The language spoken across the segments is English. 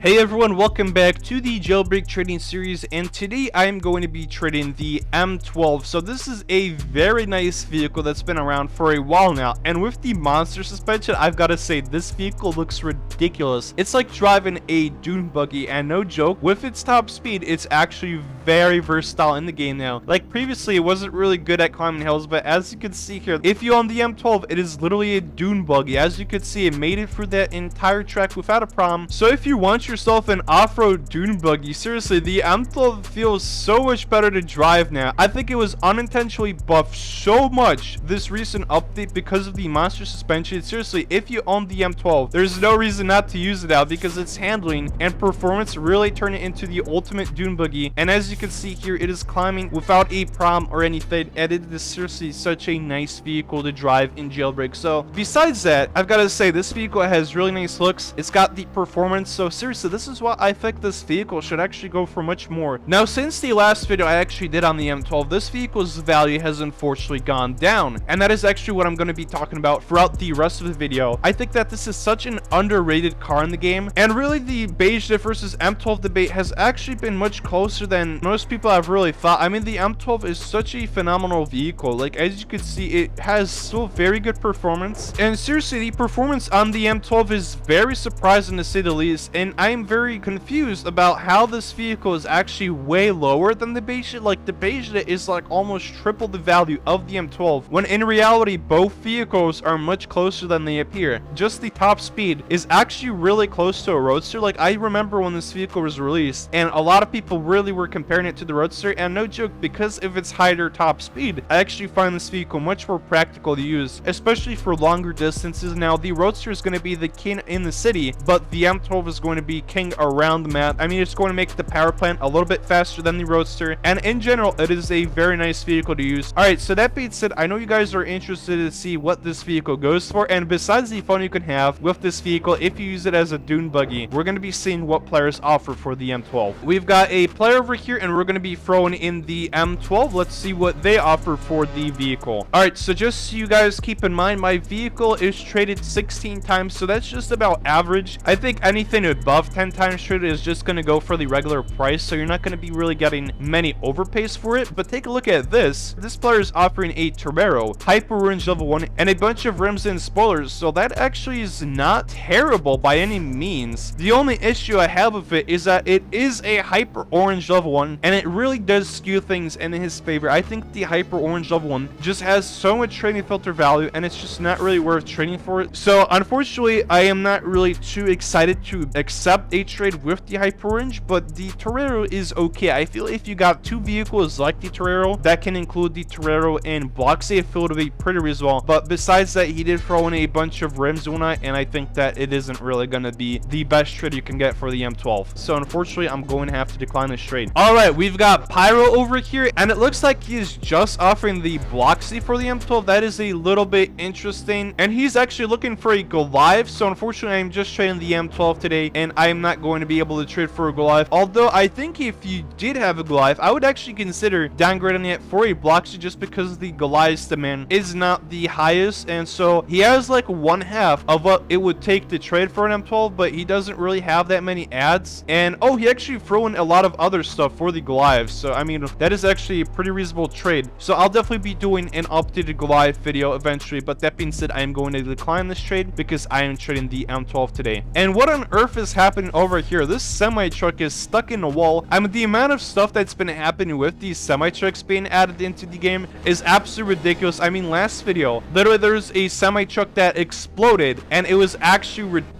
Hey everyone, welcome back to the Jailbreak trading series, and today I am going to be trading the M12. So this is a very nice vehicle that's been around for a while now, and with the monster suspension, I've got to say this vehicle looks ridiculous. It's like driving a dune buggy, and no joke, with its top speed, it's actually very versatile in the game now. Like previously, it wasn't really good at climbing hills, but as you can see here, if you own the M12, it is literally a dune buggy. As you can see, it made it through that entire track without a problem. So if you want yourself an off-road dune buggy, seriously, the M12 feels so much better to drive now. I think it was unintentionally buffed so much this recent update because of the monster suspension. Seriously, if you own the M12, there's no reason not to use it now because its handling and performance really turn it into the ultimate dune buggy. And as you can see here, it is climbing without a problem or anything, and it is seriously such a nice vehicle to drive in Jailbreak. So besides that, I've got to say this vehicle has really nice looks. It's got the performance, so seriously, this is why I think this vehicle should actually go for much more. Now, since the last video I actually did on the M12, this vehicle's value has unfortunately gone down, and that is actually what I'm going to be talking about throughout the rest of the video. I think that this is such an underrated car in the game, and really the Beige versus M12 debate has actually been much closer than most people have really thought. I mean, the M12 is such a phenomenal vehicle. Like, as you can see, it has still very good performance, and seriously, the performance on the M12 is very surprising to say the least, and I am very confused about how this vehicle is actually way lower than the Beige. Like, the Beige is like almost triple the value of the M12, when in reality both vehicles are much closer than they appear. Just the top speed is actually really close to a Roadster. Like, I remember when this vehicle was released and a lot of people really were comparing it to the Roadster, and no joke, because of its higher top speed, I actually find this vehicle much more practical to use, especially for longer distances. Now, the Roadster is going to be the king in the city, but the M12 is going to be king around the map. I mean, it's going to make the power plant a little bit faster than the Roadster, and in general, it is a very nice vehicle to use. Alright, so that being said, I know you guys are interested to see what this vehicle goes for, and besides the fun you can have with this vehicle if you use it as a dune buggy, we're going to be seeing what players offer for the M12. We've got a player over here, and we're going to be throwing in the M12. Let's see what they offer for the vehicle. Alright, so just so you guys keep in mind, my vehicle is traded 16 times, so that's just about average. I think anything above 10 times traded is just going to go for the regular price, so you're not going to be really getting many overpays for it. But take a look at this. This player is offering a Torero, Hyper Orange level 1, and a bunch of rims and spoilers, so that actually is not terrible by any means. The only issue I have with it is that it is a Hyper Orange level 1, and it really does skew things in his favor. I think the Hyper Orange level 1 just has so much trading filter value, and it's just not really worth trading for it. So unfortunately, I am not really too excited to accept a trade with the Hyper Orange, but the Torero is okay. I feel if you got two vehicles like the Torero, that can include the Torero and Bloxy, I feel to be pretty reasonable. But besides that, he did throw in a bunch of rims one night, and I think that it isn't really going to be the best trade you can get for the M12. So unfortunately, I'm going to have to decline this trade. Alright, we've got Pyro over here, and it looks like he is just offering the Bloxy for the M12. That is a little bit interesting, and he's actually looking for a Goliath. So unfortunately, I'm just trading the M12 today, and I'm not going to be able to trade for a Goliath. Although I think if you did have a Goliath, I would actually consider downgrading it for a Bloxy, just because the Goliath's demand is not the highest, and so he has like one half of what it would take to trade for an M12, but he doesn't really have that many ads. And oh, he actually threw in a lot of other stuff for the Goliath, so I mean, that is actually a pretty reasonable trade. So I'll definitely be doing an updated Goliath video eventually, but that being said, I am going to decline this trade because I am trading the M12 today. And what on earth is happening over here? This semi truck is stuck in a wall. I mean, the amount of stuff that's been happening with these semi trucks being added into the game is absolutely ridiculous. I mean, last video, literally there's a semi truck that exploded, and it was actually ridiculous.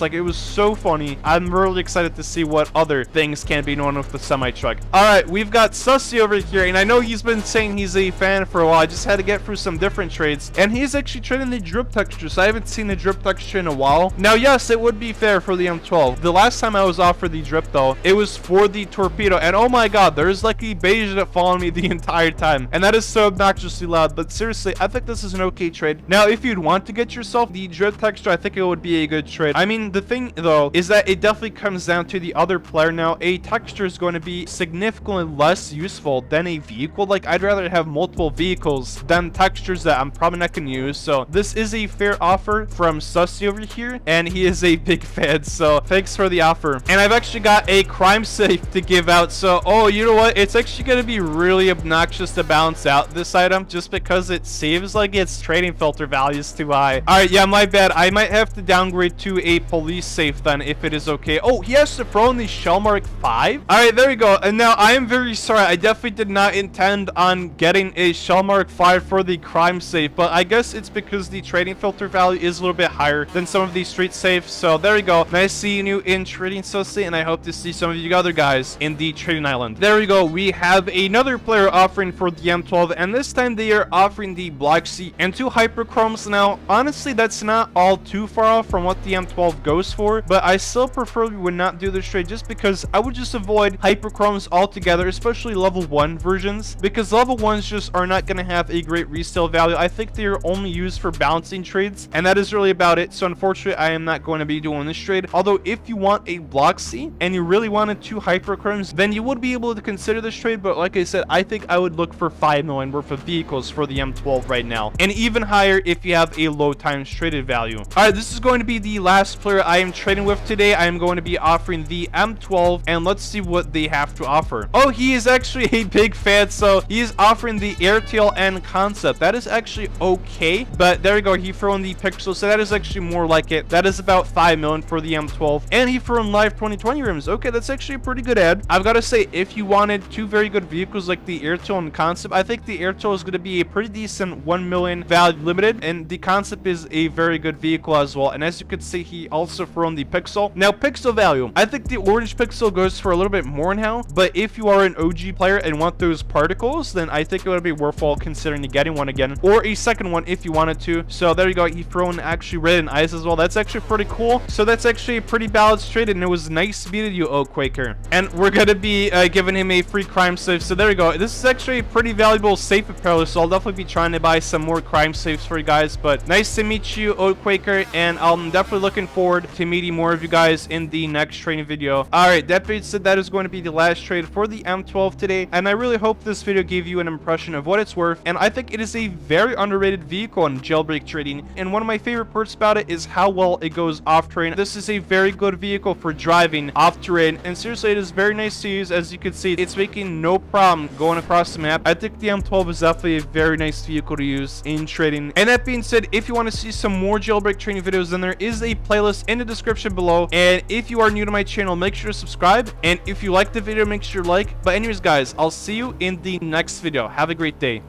Like, it was so funny. I'm really excited to see what other things can be known with the semi-truck. Alright, we've got Sussy over here, and I know he's been saying he's a fan for a while. I just had to get through some different trades, and he's actually trading the drip texture, so I haven't seen the drip texture in a while. Now, yes, it would be fair for the M12. The last time I was offered the drip, though, it was for the Torpedo, and oh my god, there's like a Beige that followed me the entire time, and that is so obnoxiously loud. But seriously, I think this is an okay trade. Now, if you'd want to get yourself the drip texture, I think it would be a good trade. I mean, the thing though is that it definitely comes down to the other player. Now, a texture is going to be significantly less useful than a vehicle. Like, I'd rather have multiple vehicles than textures that I'm probably not going to use. So this is a fair offer from Sussy over here, and he is a big fan, so thanks for the offer. And I've actually got a crime safe to give out. So, oh, you know what, it's actually going to be really obnoxious to balance out this item just because it seems like its trading filter value is too high. All right, yeah, my bad. I might have to downgrade to a police safe then, if it is okay. Oh, he has to throw in the Shellmark 5. All right, there we go. And now I am very sorry, I definitely did not intend on getting a Shellmark 5 for the crime safe, but I guess it's because the trading filter value is a little bit higher than some of these street safes. So there we go. Nice seeing you in Trading Sussy, and I hope to see some of you other guys in the trading island. There we go. We have another player offering for the M12, and this time they are offering the Block C and 2 Hyperchromes. Now, honestly, that's not all too far off from what the M12 goes for, but I still preferably would not do this trade just because I would just avoid Hyperchromes altogether, especially level 1 versions, because level 1s just are not going to have a great resale value. I think they are only used for balancing trades, and that is really about it. So unfortunately, I am not going to be doing this trade. Although if you want a Block C and you really wanted 2 Hyperchromes, then you would be able to consider this trade. But like I said, I think I would look for 5 million worth of vehicles for the M12 right now, and even higher if you have a low times traded value. All right, this is going to be the last player I am trading with today. I am going to be offering the M12, and let's see what they have to offer. Oh, he is actually a big fan, so he is offering the Airtail and Concept. That is actually okay, but there we go. He threw in the Pixel, so that is actually more like it. That is about 5 million for the M12, and he threw in live 2020 rims. Okay, that's actually a pretty good ad. I've got to say, if you wanted 2 very good vehicles like the Airtail and Concept, I think the Airtail is going to be a pretty decent 1 million value limited, and the Concept is a very good vehicle as well. And as you can see, he also threw in the Pixel. Now, Pixel value, I think the orange Pixel goes for a little bit more now, but if you are an OG player and want those particles, then I think it would be worthwhile considering getting one again, or a second one if you wanted to. So there you go. He threw in actually red and ice as well. That's actually pretty cool. So that's actually a pretty balanced trade, and it was nice meeting you, Oak Quaker. And we're gonna be giving him a free crime safe. So there you go. This is actually a pretty valuable safe apparel, so I'll definitely be trying to buy some more crime safes for you guys. But nice to meet you, Oak Quaker, and I'm definitely looking forward to meeting more of you guys in the next trading video. All right, that being said, that is going to be the last trade for the M12 today, and I really hope this video gave you an impression of what it's worth. And I think it is a very underrated vehicle in jailbreak trading, and one of my favorite parts about it is how well it goes off terrain. This is a very good vehicle for driving off terrain, and seriously, it is very nice to use. As you can see, it's making no problem going across the map. I think the M12 is definitely a very nice vehicle to use in trading. And that being said, if you want to see some more jailbreak trading videos, then there is a playlist in the description below. And if you are new to my channel, make sure to subscribe, and if you like the video, make sure to like. But anyways, guys, I'll see you in the next video. Have a great day.